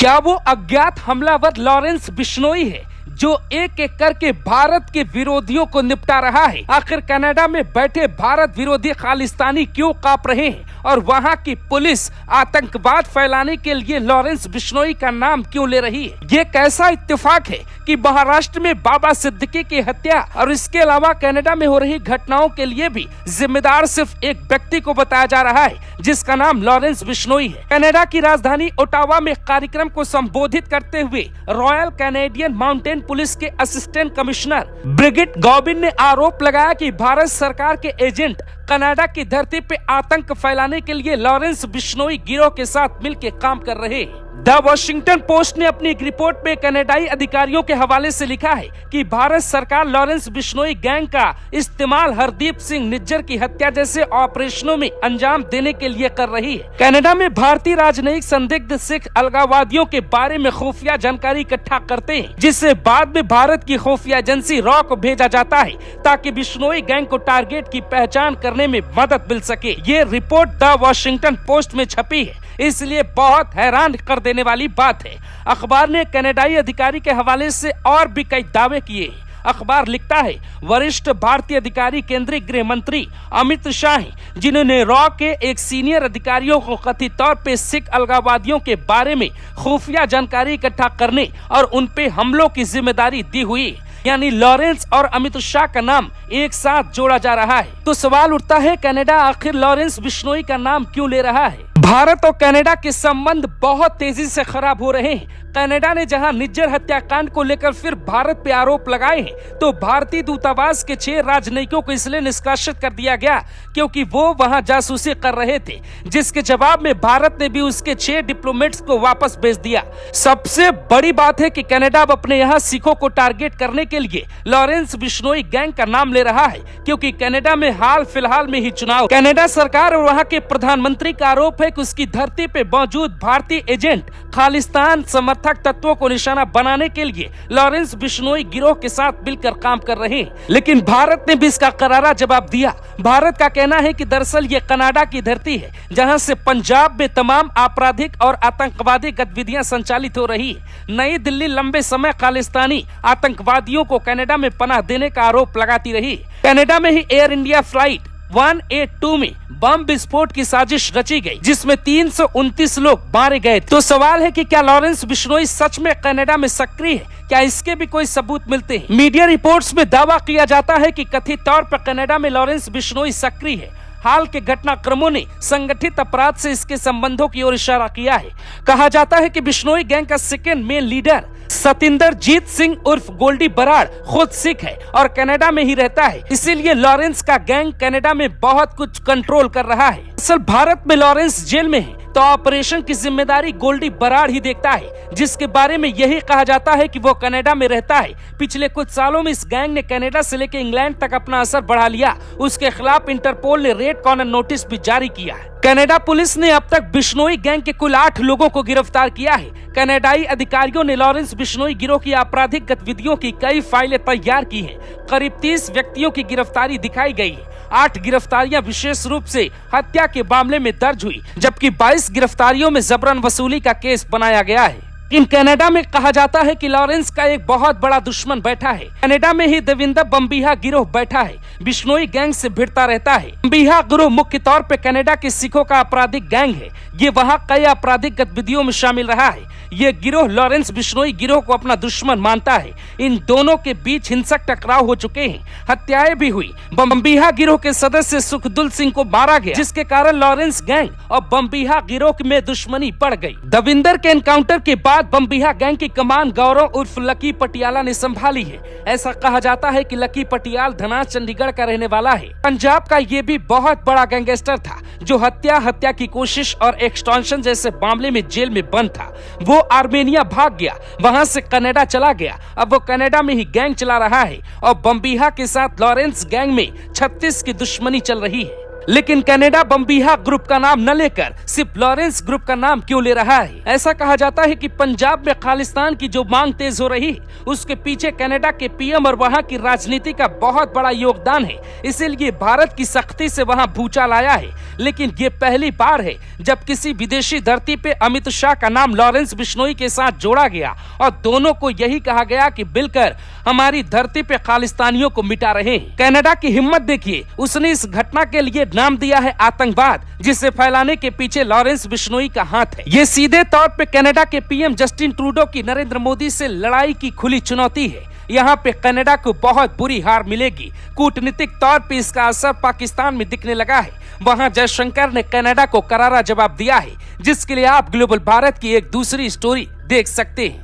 क्या वो अज्ञात हमलावर लॉरेंस बिश्नोई है जो एक एक करके भारत के विरोधियों को निपटा रहा है? आखिर कनाडा में बैठे भारत विरोधी खालिस्तानी क्यों कांप रहे हैं और वहां की पुलिस आतंकवाद फैलाने के लिए लॉरेंस बिश्नोई का नाम क्यों ले रही है? ये कैसा इत्तेफाक है कि महाराष्ट्र में बाबा सिद्दीकी की हत्या और इसके अलावा कनाडा में हो रही घटनाओं के लिए भी जिम्मेदार सिर्फ एक व्यक्ति को बताया जा रहा है जिसका नाम लॉरेंस बिश्नोई है। कनाडा की राजधानी ओटावा में कार्यक्रम को संबोधित करते हुए रॉयल कैनेडियन माउंटेन पुलिस के असिस्टेंट कमिश्नर ब्रिगिट गॉबिन ने आरोप लगाया कि भारत सरकार के एजेंट कनाडा की धरती पे आतंक फैलाने के लिए लॉरेंस बिश्नोई गिरोह के साथ मिलकर काम कर रहे हैं। द वॉशिंगटन पोस्ट ने अपनी एक रिपोर्ट में कनाडाई अधिकारियों के हवाले से लिखा है कि भारत सरकार लॉरेंस बिश्नोई गैंग का इस्तेमाल हरदीप सिंह निज्जर की हत्या जैसे ऑपरेशनों में अंजाम देने के लिए कर रही है। कनाडा में भारतीय राजनयिक संदिग्ध सिख अलगाववादियों के बारे में खुफिया जानकारी इकट्ठा करते हैं, जिससे बाद में भारत की खुफिया एजेंसी रॉ को भेजा जाता है ताकि बिश्नोई गैंग को टारगेट की पहचान करने में मदद मिल सके। ये रिपोर्ट द वॉशिंगटन पोस्ट में छपी है, इसलिए बहुत हैरान कर देने वाली बात है। अखबार ने कनाडाई अधिकारी के हवाले से और भी कई दावे किए। अखबार लिखता है, वरिष्ठ भारतीय अधिकारी केंद्रीय गृह मंत्री अमित शाह हैं, जिन्होंने रॉ के एक सीनियर अधिकारियों को कथित तौर पे सिख अलगाववादियों के बारे में खुफिया जानकारी इकट्ठा करने और उन पे हमलों की जिम्मेदारी दी हुई। यानी लॉरेंस और अमित शाह का नाम एक साथ जोड़ा जा रहा है। तो सवाल उठता है, कनाडा आखिर लॉरेंस बिश्नोई का नाम क्यों ले रहा है? भारत और कनाडा के संबंध बहुत तेजी से खराब हो रहे हैं। कनाडा ने जहां निज्जर हत्याकांड को लेकर फिर भारत पे आरोप लगाए हैं, तो भारतीय दूतावास के 6 राजनयिकों को इसलिए निष्कासित कर दिया गया क्योंकि वो वहां जासूसी कर रहे थे, जिसके जवाब में भारत ने भी उसके 6 डिप्लोमेट्स को वापस भेज दिया। सबसे बड़ी बात है कि कनाडा अब अपने यहाँ सिखों को टारगेट करने के लिए लॉरेंस बिश्नोई गैंग का नाम ले रहा है, क्योंकि कनाडा में हाल फिलहाल में ही चुनाव। कनाडा सरकार और वहाँ के प्रधानमंत्री का आरोप है कि उसकी धरती पे मौजूद भारतीय एजेंट खालिस्तान समर्थक तत्वों को निशाना बनाने के लिए लॉरेंस बिश्नोई गिरोह के साथ मिलकर काम कर रहे हैं। लेकिन भारत ने भी इसका करारा जवाब दिया। भारत का कहना है कि दरअसल ये कनाडा की धरती है, जहां से पंजाब में तमाम आपराधिक और आतंकवादी गतिविधियां संचालित हो रही है। नई दिल्ली लंबे समय खालिस्तानी आतंकवादियों को कनाडा में पनाह देने का आरोप लगाती रही। कनाडा में ही एयर इंडिया फ्लाइट 182 में बम विस्फोट की साजिश रची गई, जिसमें 329 लोग मारे गए। तो सवाल है कि क्या लॉरेंस बिश्नोई सच में कनाडा में सक्रिय है? क्या इसके भी कोई सबूत मिलते हैं? मीडिया रिपोर्ट्स में दावा किया जाता है कि कथित तौर पर कनाडा में लॉरेंस बिश्नोई सक्रिय है। हाल के घटनाक्रमों ने संगठित अपराध से इसके संबंधों की ओर इशारा किया है। कहा जाता है कि बिश्नोई गैंग का second main leader Satinderjit Singh उर्फ गोल्डी बराड़ खुद सिख है और कनाडा में ही रहता है, इसीलिए लॉरेंस का गैंग कनाडा में बहुत कुछ कंट्रोल कर रहा है। असल भारत में लॉरेंस जेल में है, तो ऑपरेशन की जिम्मेदारी गोल्डी बराड़ ही देखता है, जिसके बारे में यही कहा जाता है कि वो कनाडा में रहता है। पिछले कुछ सालों में इस गैंग ने कनाडा से लेकर इंग्लैंड तक अपना असर बढ़ा लिया। उसके खिलाफ इंटरपोल ने रेड कॉर्नर नोटिस भी जारी किया है। कनाडा पुलिस ने अब तक बिश्नोई गैंग के कुल 8 लोगों को गिरफ्तार किया है। कनाडाई अधिकारियों ने लॉरेंस बिश्नोई गिरोह की आपराधिक गतिविधियों की कई फाइलें तैयार की हैं। करीब 30 व्यक्तियों की गिरफ्तारी दिखाई गई है। 8 गिरफ्तारियां विशेष रूप से हत्या के मामले में दर्ज हुई, जबकि 22 गिरफ्तारियों में जबरन वसूली का केस बनाया गया है। इन कनाडा में कहा जाता है कि लॉरेंस का एक बहुत बड़ा दुश्मन बैठा है। कनाडा में ही देविंदर बम्बिहा गिरोह बैठा है, बिश्नोई गैंग से भिड़ता रहता है। बम्बिहा गिरोह मुख्य तौर पे कनाडा के सिखों का आपराधिक गैंग है। ये वहाँ कई आपराधिक गतिविधियों में शामिल रहा है। ये गिरोह लॉरेंस बिश्नोई गिरोह को अपना दुश्मन मानता है। इन दोनों के बीच हिंसक टकराव हो चुके हैं, हत्याएं भी हुई। बम्बिहा गिरोह के सदस्य सुखदुल सिंह को मारा गया, जिसके कारण लॉरेंस गैंग और बम्बिहा गिरोह में दुश्मनी बढ़ गई। देविंदर के एनकाउंटर के बाद बम्बिहा गैंग की कमान गौरव उर्फ लकी पटियाला ने संभाली है। ऐसा कहा जाता है कि लकी पटियाल धनास चंडीगढ़ का रहने वाला है। पंजाब का ये भी बहुत बड़ा गैंगस्टर था, जो हत्या की कोशिश और एक्सटॉर्शन जैसे मामले में जेल में बंद था। वो आर्मेनिया भाग गया, वहां से कनाडा चला गया। अब वो कनाडा में ही गैंग चला रहा है और बम्बिहा के साथ लॉरेंस गैंग में 36 की दुश्मनी चल रही है। लेकिन कनाडा बम्बीहा ग्रुप का नाम न लेकर सिर्फ लॉरेंस ग्रुप का नाम क्यों ले रहा है? ऐसा कहा जाता है कि पंजाब में खालिस्तान की जो मांग तेज हो रही है उसके पीछे कनाडा के पीएम और वहां की राजनीति का बहुत बड़ा योगदान है। इसीलिए भारत की सख्ती से वहां भूचाल आया है। लेकिन ये पहली बार है जब किसी विदेशी धरती पे अमित शाह का नाम लॉरेंस बिश्नोई के साथ जोड़ा गया और दोनों को यही कहा गया कि मिलकर हमारी धरती पे खालिस्तानियों को मिटा रहे हैं। कनाडा की हिम्मत देखिए, उसने इस घटना के लिए नाम दिया है आतंकवाद, जिसे फैलाने के पीछे लॉरेंस बिश्नोई का हाथ है। ये सीधे तौर पे कनाडा के पीएम जस्टिन ट्रूडो की नरेंद्र मोदी से लड़ाई की खुली चुनौती है। यहाँ पे कनाडा को बहुत बुरी हार मिलेगी। कूटनीतिक तौर पे इसका असर पाकिस्तान में दिखने लगा है। वहाँ जयशंकर ने कनाडा को करारा जवाब दिया है, जिसके लिए आप ग्लोबल भारत की एक दूसरी स्टोरी देख सकते हैं।